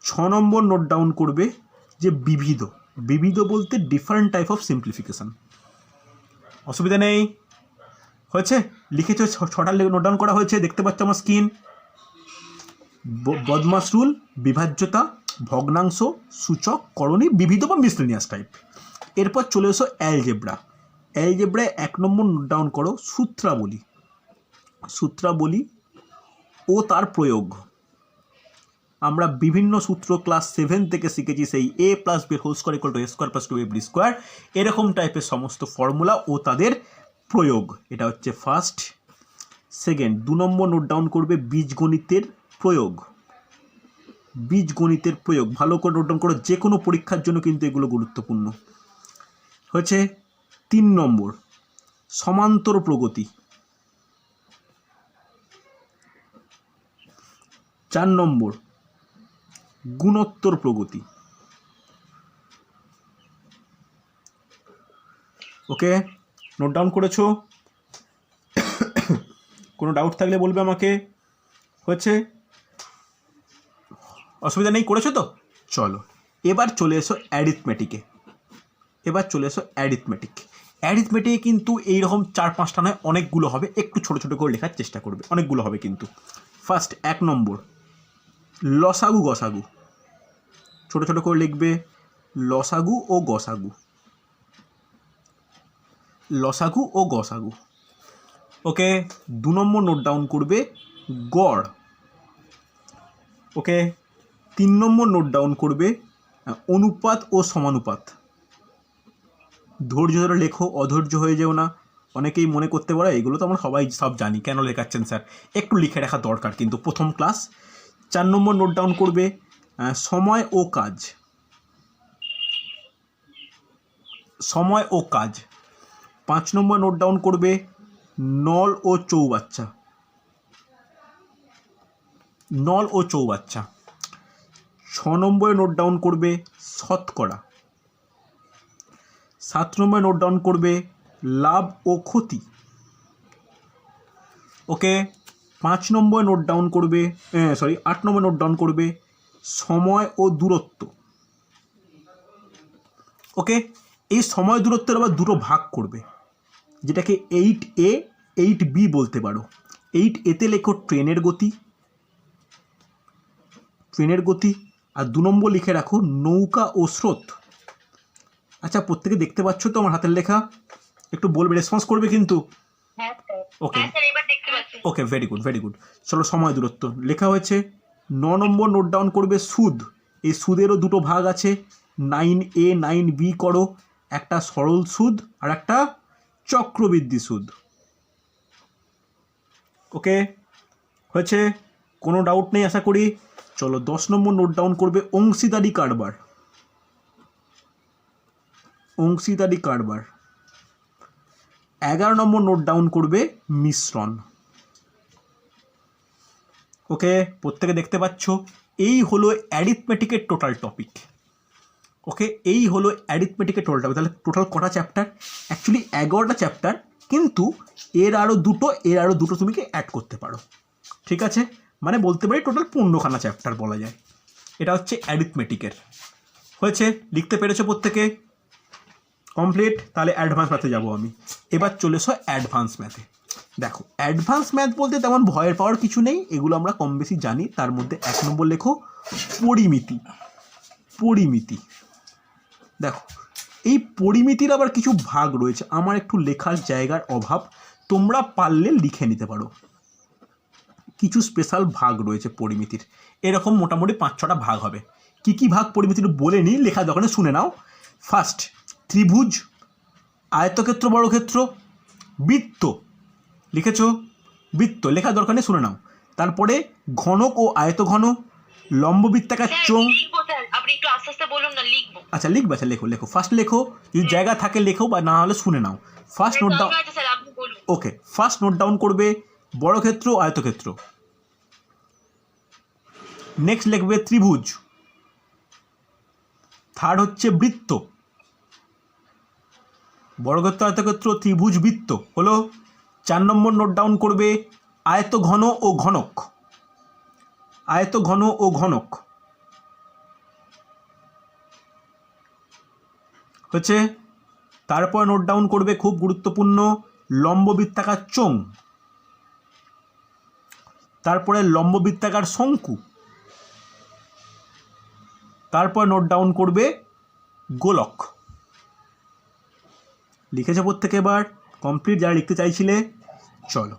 Speaker 1: 6 নম্বর নোট ডাউন করবে যে বিবিধ, বিবিধ বলতে ডিফারেন্ট টাইপ অফ সিম্পলিফিকেশান। অসুবিধা নেই, হয়েছে? লিখেছো, 6টা নোট ডাউন করা হয়েছে, দেখতে পাচ্ছ আমার স্ক্রিন। বদমাস রুল, বিভাজ্যতা, ভগ্নাংশ, সূচক, করণী, বিবিধ বা মিসলেনিয়াস টাইপ। এরপর চলে এসো অ্যালজেব্রা। অ্যালজেব্রায় 1 নম্বর নোট ডাউন করো সূত্রাবলী। সূত্রাবলী ও তার প্রয়োগ। আমরা বিভিন্ন সূত্র ক্লাস 7 থেকে শিখেছি, সেই a + b whole square = a² + 2ab², এরকম টাইপের সমস্ত ফর্মুলা ও তাদের প্রয়োগ। এটা হচ্ছে ফার্স্ট। সেকেন্ড, 2 নম্বর নোট ডাউন করবে বীজগণিতের প্রয়োগ। বীজগণিতের প্রয়োগ ভালো করে নোট ডাউন করো, যে কোনো পরীক্ষার জন্য কিন্তু এগুলো গুরুত্বপূর্ণ হচ্ছে। 3 নম্বর সমান্তর প্রগতি। 4 নম্বর গুণোত্তর প্রগতি। ওকে, নোট ডাউন করেছো? কোনো ডাউট থাকলে বলবে আমাকে। হচ্ছে? অসুবিধা নেই, করেছো তো? চলো এবার চলে এসো অ্যারিথমেটিকে। অ্যারিথমেটিকে কিন্তু এইরকম 4-5টা নয়, অনেকগুলো হবে, একটু ছোট ছোট করে লেখার চেষ্টা করবে, অনেকগুলো হবে কিন্তু। ফার্স্ট 1 নম্বর লসাগু গসাগু, ছোট ছোট করে লিখবে, লসাগু ও গসাগু, লসাগু ও গসাগু। ওকে, 2 নম্বর নোট ডাউন করবে গড়। ওকে, 3 নম্বর নোট ডাউন করবে অনুপাত ও সমানুপাত। ধৈর্য ধরে লেখো, অধৈর্য হয়ে যেও না। অনেকেই মনে করতে পারে এগুলো তো আমরা সবাই সব জানি, কেন লেখাচ্ছেন স্যার? একটু লিখে রাখা দরকার কিন্তু, প্রথম ক্লাস। 4 নম্বর নোট ডাউন করবে সময় ও কাজ। সময় ও কাজ। 5 নম্বর নোট ডাউন করবে নল ও চৌবাচ্চা। নল ও চৌবাচ্চা। 6 নম্বরে নোট ডাউন করবে শতকরা। 7 নম্বরে নোট ডাউন করবে লাভ ও ক্ষতি। ওকে, 5 নম্বরে নোট ডাউন করবে 8 নম্বরে নোট ডাউন করবে সময় ও দূরত্ব। ওকে, এই সময় দূরত্বের আবার দুটো ভাগ করবে, যেটাকে 8a 8b বলতে পারো। 8aতে লেখো ট্রেনের গতি, আর 2 নম্বর লিখে রাখো নৌকা ও স্রোত। আচ্ছা, প্রত্যেকে দেখতে পাচ্ছ তো আমার হাতের লেখা? একটু বলবে, রেসপন্স করবে কিন্তু।
Speaker 2: হ্যাঁ স্যার।
Speaker 1: ওকে,
Speaker 2: হ্যাঁ স্যার, এবার দেখতে পাচ্ছি।
Speaker 1: ওকে, ভেরি গুড। চলো, সময় দূরত্ব লেখা হয়েছে। 9 নম্বর নোট ডাউন করবে সুদ। এই সুদেরও দুটো ভাগ আছে, 9a 9b করো, একটা সরল সুদ আর একটা চক্রবৃদ্ধি সুদ। ওকে, হয়েছে? কোনো ডাউট নেই আশা করি। চলো 10 নম্বর নোট ডাউন করবে অংশীদারি কারবার। 11 নম্বর নোট ডাউন করবে মিশ্রণ। ওকে, প্রত্যেকে দেখতে পাচ্ছ? এই হলো অ্যারিথমেটিকের টোটাল টপিক। ওকে, এই হলো অ্যারিথমেটিকের টোটাল টপিক। তাহলে টোটাল কটা চ্যাপ্টার? অ্যাকচুয়ালি 11টা চ্যাপ্টার, কিন্তু এর আরও দুটো তুমি অ্যাড করতে পারো। ঠিক আছে, মানে বলতে পারি টোটাল 15খানা চ্যাপ্টার বলা যায়। এটা হচ্ছে অ্যারিথমেটিকের। হয়েছে? লিখতে পেরেছো প্রত্যেকে? কমপ্লিট। তাহলে অ্যাডভান্স ম্যাথে যাবো আমি। এবার চলে এসো অ্যাডভান্স ম্যাথে। দেখো অ্যাডভান্স ম্যাথ বলতে তেমন ভয়ের পাওয়ার কিছু নেই, এগুলো আমরা কম বেশি জানি। তার মধ্যে 1 নম্বর লেখো পরিমিতি। পরিমিতি দেখো এই পরিমিতির আবার কিছু ভাগ রয়েছে, আমার একটু লেখার জায়গার অভাব, তোমরা পারলে লিখে নিতে পারো। কিছু স্পেশাল ভাগ রয়েছে পরিমিতির, এরকম মোটামুটি 5-6টা ভাগ হবে। কি কি ভাগ পরিমিতির বলে নিই, লেখা দোকানে শুনে নাও। ফার্স্ট ত্রিভুজ, আয়তক্ষেত্র, বর্গক্ষেত্র, বৃত্ত। লিখেছো? বৃত্ত লেখা দরকার নেই, শুনে নাও। তারপরে ঘনক ও আয়তঘন, লম্ববৃত্তাকার চোঙ।
Speaker 2: লিখবো স্যার, আপনি একটু আস্তে আস্তে বলুন না, লিখবো।
Speaker 1: আচ্ছা লিখবে, আচ্ছা লেখো লেখো, ফার্স্ট লেখো, যদি জায়গা থাকে লেখো, বা না হলে শুনে নাও। ফার্স্ট নোট ডাউন,
Speaker 2: স্যার আপনি বলুন।
Speaker 1: ওকে, ফার্স্ট নোট ডাউন করবে বর্গক্ষেত্র, আয়তক্ষেত্র। নেক্সট লিখবে ত্রিভুজ। থার্ড হচ্ছে বৃত্ত, বর্গক্ষেত্র, আয়তক্ষেত্র, ত্রিভুজ, বৃত্ত হলো। 4 নম্বর নোট ডাউন করবে আয়তঘন ও ঘনক। আয়তঘন ও ঘনক হচ্ছে। তারপর নোট ডাউন করবে খুব গুরুত্বপূর্ণ লম্ববৃত্তাকার চোঙ, তারপরে লম্ববৃত্তাকার শঙ্কু, তারপর নোট ডাউন করবে গোলক। লিখেছে প্রত্যেকে? এবার কমপ্লিট যারা লিখতে চাইছিলে। চলো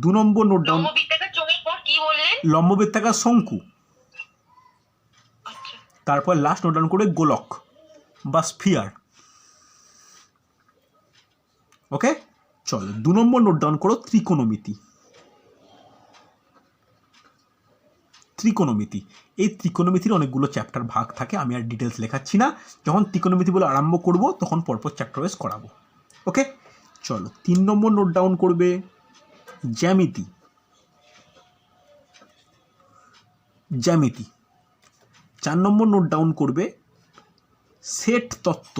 Speaker 1: 2 নম্বর নোট ডাউন,
Speaker 2: লম্ববৃত্তাকার চোঙের পর কি বললেন?
Speaker 1: লম্ববৃত্তাকার শঙ্কু,
Speaker 2: আচ্ছা,
Speaker 1: তারপর লাস্ট নোট ডাউন করে গোলক বা স্ফিয়ার। ওকে, চলো 2 নম্বর নোট ডাউন করো ত্রিকোণমিতি। ত্রিকোণমিতি, এই ত্রিকোণমিতির অনেকগুলো চ্যাপ্টার ভাগ থাকে, আমি আর ডিটেলস লেখাচ্ছি না, যখন ত্রিকোণমিতি বলে আরম্ভ করব তখন পরপর চ্যাপ্টার ওয়াইজ করাবো। ওকে, চলো 3 নম্বর নোট ডাউন করবে জ্যামিতি। জ্যামিতি। 4 নম্বর নোট ডাউন করবে সেট তত্ত্ব।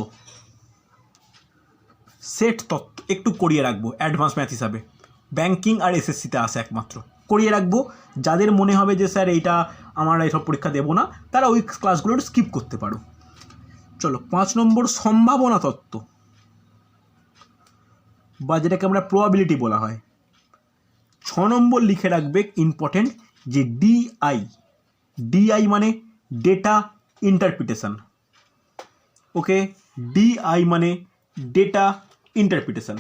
Speaker 1: সেট তত্ত্ব একটু করিয়ে রাখবো অ্যাডভান্স ম্যাথ হিসাবে, ব্যাংকিং আর এসএসসিতে আসে একমাত্র, করিয়ে রাখবো। যাদের মনে হবে যে স্যার এইটা আমার এইসব পরীক্ষা দেবো না, তারা ওই ক্লাসগুলো স্কিপ করতে পারো। চলো 5 নম্বর সম্ভাবনা তত্ত্ব, বা যেটাকে আমরা প্রবাবিলিটি বলা হয়। 6 নম্বর লিখে রাখবে ইম্পর্টেন্ট যে ডিআই। ডিআই মানে ডেটা ইন্টারপ্রিটেশন। ওকে, ডিআই মানে ডেটা ইন্টারপ্রিটেশন।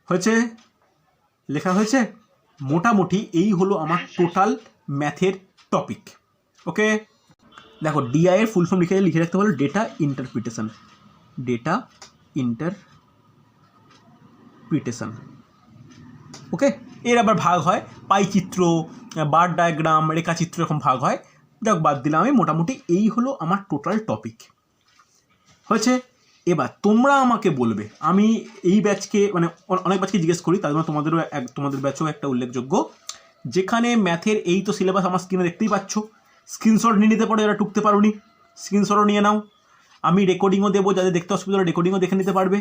Speaker 1: হয়েছে? লেখা হয়েছে? মোটামুটি এই হলো আমার টোটাল ম্যাথের টপিক। ওকে, দেখো ডিআই এর ফুল ফর্ম লিখে রাখতে হলো data interpretation. Data interpretation. Okay, এর আবার ভাগ হয় পাইচিত্র, বার ডায়াগ্রাম, রেখাচিত্র, এরকম ভাগ হয়। দেখ বাদ দিলাম আমি, মোটামুটি এই হলো আমার টোটাল টপিক। হয়েছে? এবার তোমরা আমাকে বলবে, আমি এই ব্যাচকে মানে অনেক ব্যাচকে জিজ্ঞেস করি, তার জন্য তোমাদের ব্যাচও একটা উল্লেখযোগ্য, যেখানে ম্যাথের এই তো সিলেবাস আমার স্ক্রিনে দেখতেই পাচ্ছ। স্ক্রিনশট নিয়ে নিতে পারো, যারা টুকতে পারোনি স্ক্রিনশটও নিয়ে নাও। আমি রেকর্ডিংও দেবো, যাদের দেখতে অসুবিধা হলে রেকর্ডিংও দেখে নিতে পারবে।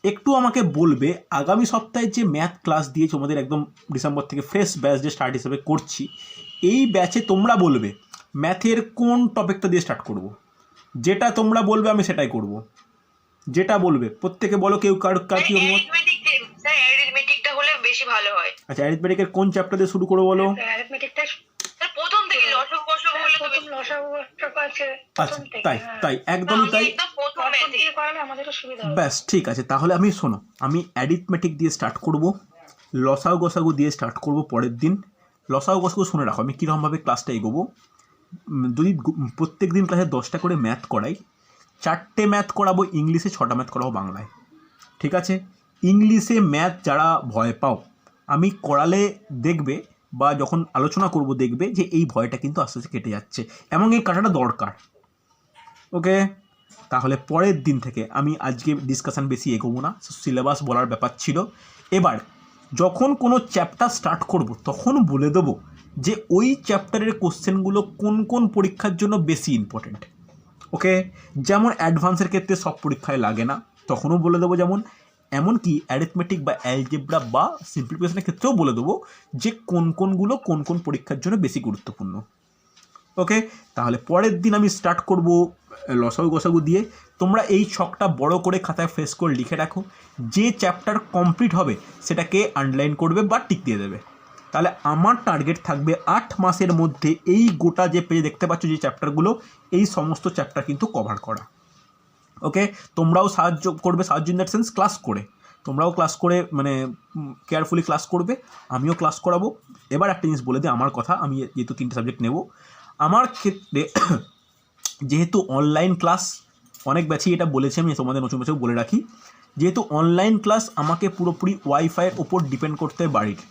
Speaker 1: একটু আমাকে বলবে আগামী সপ্তাহে যে ম্যাথ ক্লাস দিয়েছি তোমাদের একদম ডিসেম্বর থেকে ফ্রেশ ব্যাচ যে স্টার্ট হিসেবে করছি, এই ব্যাচে তোমরা বলবে ম্যাথের কোন টপিকটা দিয়ে স্টার্ট করব। যেটা তোমরা বলবে আমি সেটাই করব, যেটা বলবে। প্রত্যেকে বলো কেউ কার কি অভিমত।
Speaker 2: স্যার অ্যারিথমেটিকটা হলে বেশি ভালো হয়।
Speaker 1: আচ্ছা, অ্যারিথমেটিকের কোন চ্যাপ্টার দিয়ে শুরু করবো বলো?
Speaker 4: অ্যারিথমেটিকটা
Speaker 2: স্যার প্রথম থেকে লসাগু গসাগু হলে তো
Speaker 4: প্রথম লসাগু আছে
Speaker 1: আচ্ছা,
Speaker 4: প্রথম থেকে।
Speaker 1: তাই তাই একদমই তাই।
Speaker 2: একদম প্রথম
Speaker 4: তারপর
Speaker 2: ম্যাথে
Speaker 4: দিয়ে করালে আমাদেরও সুবিধা হবে।
Speaker 1: ব্যাস ঠিক আছে, তাহলে আমি শোনো, আমি অ্যারিথমেটিক দিয়ে স্টার্ট করব, লসাগু গসাগু দিয়ে স্টার্ট করব পরের দিন। লসাগু গসাগু শুনে রাখো আমি কীরকমভাবে ক্লাসটা এগোবো। যদি প্রত্যেক দিন ক্লাসে 10টা করে ম্যাথ করাই, 4টে ম্যাথ করাবো ইংলিশে, 6টা ম্যাথ করাবো বাংলায়। ঠিক আছে? ইংলিশে ম্যাথ যারা ভয় পাও, আমি করালে দেখবে বা যখন আলোচনা করব দেখবে যে এই ভয়টা কিন্তু আস্তে আস্তে কেটে যাচ্ছে, এবং এই কাটাটা দরকার। ওকে, তাহলে পরের দিন থেকে আমি আজকে ডিসকাশান বেশি এগোবো না, সিলেবাস বলার ব্যাপার ছিল। এবার যখন কোনো চ্যাপ্টার স্টার্ট করব তখন বলে দেবো যে ওই চ্যাপ্টারের কোশ্চেনগুলো কোন কোন পরীক্ষার জন্য বেশি ইম্পর্টেন্ট। ওকে, যেমন অ্যাডভান্সের ক্ষেত্রে সব পরীক্ষায় লাগে না, তখনও বলে দেবো। যেমন এমনকি অ্যারিথমেটিক বা অ্যালজেব্রা বা সিম্পলিফিকেশনের ক্ষেত্রেও বলে দেবো যে কোন কোনগুলো কোন কোন পরীক্ষার জন্য বেশি গুরুত্বপূর্ণ। ওকে, তাহলে পরের দিন আমি স্টার্ট করব লসাগু গসাগু দিয়ে। তোমরা এই ছকটা বড় করে খাতায় ফেস করে লিখে রাখো, যে চ্যাপ্টার কমপ্লিট হবে সেটাকে আন্ডারলাইন করবে বা টিক দিয়ে দেবে। তাহলে আমার টার্গেট থাকবে 8 মাসের মধ্যে এই গোটা যে পেজে দেখতে পাচ্ছ যে চ্যাপ্টারগুলো, এই সমস্ত চ্যাপ্টার কিন্তু কভার করা। ওকে, তোমরাও সাহায্য করবে, সাহায্য ইন দ্যাট সেন্স ক্লাস করে, তোমরাও ক্লাস করে মানে কেয়ারফুলি ক্লাস করবে, আমিও ক্লাস করাবো। এবার একটা জিনিস বলে দিই আমার কথা, আমি যেহেতু 3টে সাবজেক্ট নেব, আমার ক্ষেত্রে যেহেতু অনলাইন ক্লাস, অনেক ব্যাচই এটা বলেছি, আমি তোমাদের নতুন ব্যাচেও বলে রাখি, যেহেতু অনলাইন ক্লাস আমাকে পুরোপুরি ওয়াইফাইয়ের ওপর ডিপেন্ড করতে হয় বাড়ির।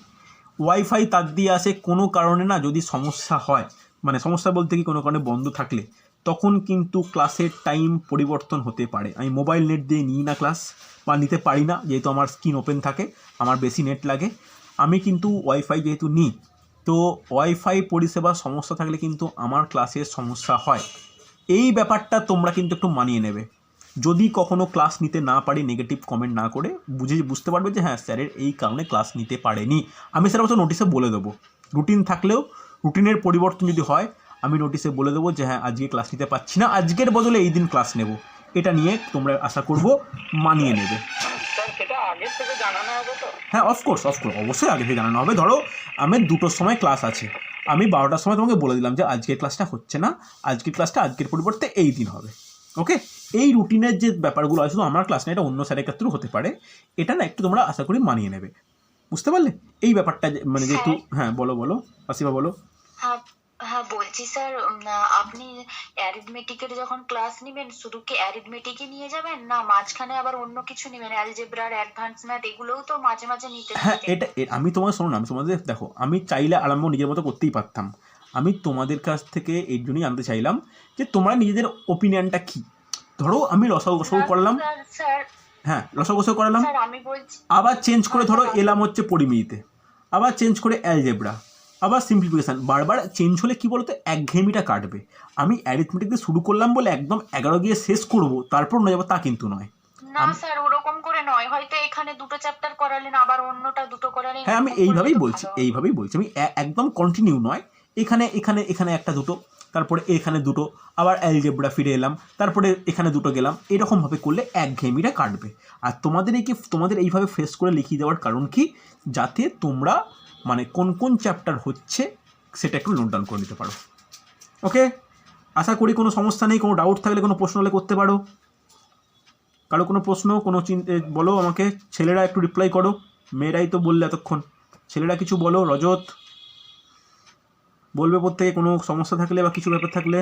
Speaker 1: ওয়াইফাই তার দিয়ে আসে, কোনো কারণে না যদি সমস্যা হয়, মানে সমস্যা বলতে কি কোনো কারণে বন্ধ থাকলে, তখন কিন্তু ক্লাসের টাইম পরিবর্তন হতে পারে। আমি মোবাইল নেট দিয়ে নিই না ক্লাস, বা নিতে পারি না, যেহেতু আমার স্ক্রিন ওপেন থাকে, আমার বেশি নেট লাগে। আমি কিন্তু ওয়াইফাই যেহেতু নিই, তো ওয়াইফাই পরিষেবার সমস্যা থাকলে কিন্তু আমার ক্লাসের সমস্যা হয়। এই ব্যাপারটা তোমরা কিন্তু একটু মানিয়ে নেবে। যদি কখনো ক্লাস নিতে না পারি, নেগেটিভ কমেন্ট না করে বুঝতে পারবে যে হ্যাঁ স্যারের এই কারণে ক্লাস নিতে পারেনি। আমি স্যার অবশ্য নোটিশে বলে দেবো, রুটিন থাকলেও রুটিনের পরিবর্তন যদি হয় আমি নোটিশে বলে দেবো যে হ্যাঁ আজকে ক্লাস নিতে পারছি না, আজকের বদলে এই দিন ক্লাস নেব। এটা নিয়ে তোমরা আশা করব মানিয়ে নেবে। হ্যাঁ অফকোর্স অবশ্যই আগে থেকে জানানো হবে। ধরো আমার 2টোর সময় ক্লাস আছে, আমি 12টার সময় তোমাকে বলে দিলাম যে আজকের ক্লাসটা হচ্ছে না, আজকের ক্লাসটা আজকের পরিবর্তে এই দিন হবে। ওকে, এই রুটিনের যে ব্যাপারগুলো আছে, শুধু আমার ক্লাস না, এটা অন্য স্যারের ক্ষেত্রেও হতে পারে, এটা না একটু তোমরা আশা করি মানিয়ে নেবে। বুঝতে পারলে এই ব্যাপারটা? মানে যেহেতু হ্যাঁ বলো আসিফা বলো।
Speaker 3: হ্যাঁ হ্যাঁ বলছি স্যার, আপনি অ্যারিথমেটিকের যখন ক্লাস নেবেন শুধু কি অ্যারিথমেটিকই নিয়ে যাবেন, না মাঝখানে আবার অন্য কিছু নেবেন, অ্যালজেব্রার অ্যাডভান্স ম্যাথ এগুলোও তো মাঝে মাঝে নিতে
Speaker 1: হ্যাঁ
Speaker 3: হবে?
Speaker 1: এটা আমি তোমার শোনো না, আমি তোমাদের দেখো, আমি চাইলে আরম্ভ নিজের মতো করতেই পারতাম, আমি তোমাদের কাছ থেকে এই জন্যই জানতে চাইলাম যে তোমরা নিজেদের ওপিনিয়নটা কী। ধরো আমি লসাগু করলাম,
Speaker 3: স্যার
Speaker 1: হ্যাঁ লসাগু করালাম,
Speaker 3: স্যার আমি বলছি
Speaker 1: আবার চেঞ্জ করে ধরো এলাম হচ্ছে পরিমিতিতে, আবার চেঞ্জ করে অ্যালজেব্রা, আবার সিম্পলিফিকেশান। বারবার চেঞ্জ হলে কী বলতো, একঘেয়েমিটা কাটবে। আমি অ্যারিথমেটিক দিয়ে শুরু করলাম বলে একদম 11 গিয়ে শেষ করবো তারপর না যাবো, তা কিন্তু নয়।
Speaker 3: না স্যার ওরকম করে নয়, হয়তো এখানে 2টো চ্যাপ্টার করালেন আবার অন্যটা 2টো করালেন।
Speaker 1: হ্যাঁ আমি এইভাবেই বলছি, আমি একদম কন্টিনিউ নয়, এখানে এখানে এখানে একটা দুটো, তারপরে এখানে দুটো, আবার অ্যালজেব্রা ফিরে এলাম, তারপরে এখানে দুটো গেলাম, এরকমভাবে করলে একঘেয়েমিটা কাটবে। আর তোমাদের এইভাবে ফেস করে লিখিয়ে দেওয়ার কারণ কি, যাতে তোমরা মানে কোন কোন চ্যাপ্টার হচ্ছে সেটা একটু নোট ডাউন করে নিতে পারো। ওকে, আশা করি কোনো সমস্যা নেই। কোনো ডাউট থাকলে, কোনো প্রশ্ন হলে করতে পারো। কারো কোনো প্রশ্ন, কোনো বলো আমাকে। ছেলেরা একটু রিপ্লাই করো, মেয়েরাই তো বললে এতক্ষণ, ছেলেরা কিছু বলো। রজত বলবে প্রত্যেকে কোনো সমস্যা থাকলে বা কিছু ব্যাপার থাকলে।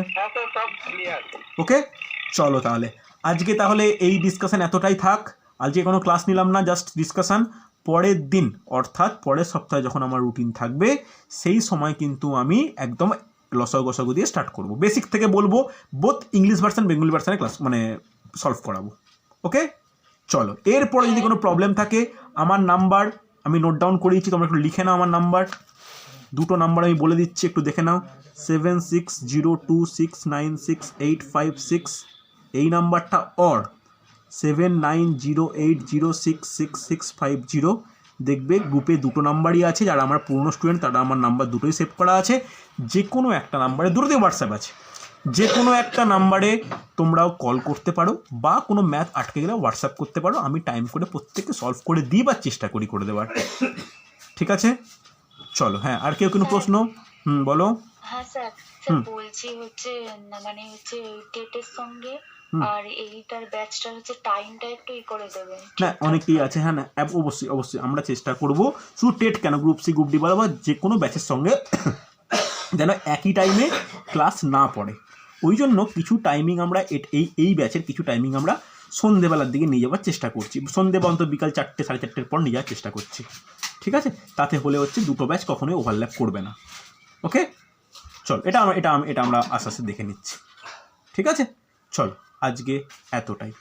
Speaker 1: ওকে চলো তাহলে আজকে তাহলে এই ডিসকাশান এতটাই থাক। আজকে কোনো ক্লাস নিলাম না, জাস্ট ডিসকাশান। পরের দিন অর্থাৎ পরের সপ্তাহে যখন আমার রুটিন থাকবে সেই সময় কিন্তু আমি একদম লসাগু গসাগু দিয়ে স্টার্ট করব। বেসিক থেকে বলবো, বোথ ইংলিশ ভার্সান বেঙ্গলি ভার্সানে ক্লাস মানে সলভ করাবো। ওকে চলো, এরপরে যদি কোনো প্রবলেম থাকে আমার নাম্বার আমি নোট ডাউন করিয়েছি, তোমরা একটু লিখে নাও আমার নাম্বার। 2টো নাম্বার আমি বলে দিচ্ছি, একটু দেখে নাও। 7602696856 এই নাম্বারটা, অর 7908066650। দেখবে গ্রুপে 2টো নাম্বারই আছে, যারা আমার পুরনো স্টুডেন্ট তারা আমার নাম্বার দুটোই সেভ করা আছে। যে কোনো একটা নাম্বারে, দুটোতে হোয়াটসঅ্যাপ আছে, যে কোনো একটা নাম্বারে তোমরাও কল করতে পারো, বা কোনো ম্যাথ আটকে গেলে হোয়াটসঅ্যাপ করতে পারো। আমি টাইম করে প্রত্যেককে সলভ করে দিই বা চেষ্টা করে দেওয়ার। ঠিক আছে চলো। হ্যাঁ আর কেউ কোনো প্রশ্ন? বলো।
Speaker 3: হ্যাঁ স্যার বলছি হচ্ছে মানে হচ্ছে টেটের সঙ্গে আর এইটার ব্যাচটা হচ্ছে টাইমটা একটু করে দেবেন
Speaker 1: না, অনেকেই আছে। হ্যাঁ না অবশ্যই আমরা চেষ্টা করব, শুধু টেট কেন, গ্রুপ সি গ্রুপ ডি বলো বা যে কোনো ব্যাচের সঙ্গে যেন একই টাইমে ক্লাস না পড়ে। ওই জন্য কিছু টাইমিং আমরা এই ব্যাচের কিছু টাইমিং আমরা সন্ধেবেলার দিকে নিয়ে যাওয়ার চেষ্টা করছি। সন্ধে বা অন্তত বিকাল 4টে 4:30 পর নিয়ে যাওয়ার চেষ্টা করছি। ঠিক আছে, তাতে হলে হচ্ছে 2টো ব্যাচ কখনোই ওভারল্যাপ করবে না। ওকে চল, এটা আমরা আস্তে আস্তে দেখে নিচ্ছি। ঠিক আছে চল, আজকে এতটাই।